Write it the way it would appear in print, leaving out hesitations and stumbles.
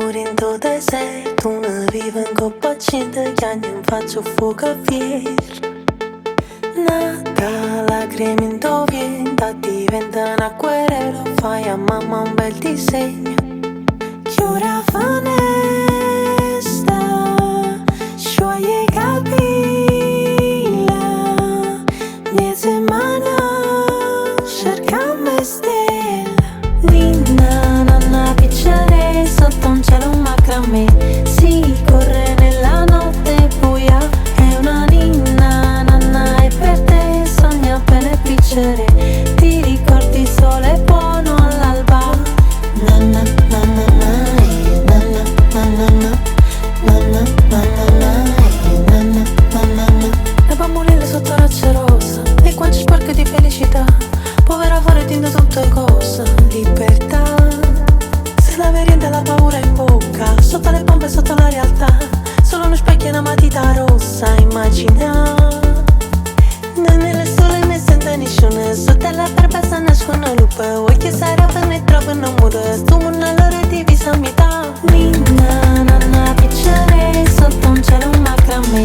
dentro deserto, una viva in coppa accesa, gli anni non faccio fuoco a fier. Nata lacrime in doventa, diventa un acquerello, fai a mamma un bel disegno. Chiura finestra, scioglie i capelli, mia settimana cercami stelle. Ninna, nanna piccere, sotto un cielo macramè, si corre nella notte buia, è una ninna, nanna e per te sogna bene piccere, ti ricordi il sole buono all'alba. Nanna, nanna, nanna, nanna, nanna, nanna, nanna, nanna. Le bamboline sotto roccia rossa, e quanti sporche di felicità, povera fare di tutte cose, libertà. Se la merienda la paura in bocca, sotto le bombe, sotto la realtà, solo uno specchio e una matita rossa, immagina. Nelle sole ne sente nessuno, sotto la barba sta nascono lupe, vuoi che sarà per ne trovo non muore, tu una loro divisa a metà. Ninna, nanna piccere, sotto un cielo macramè,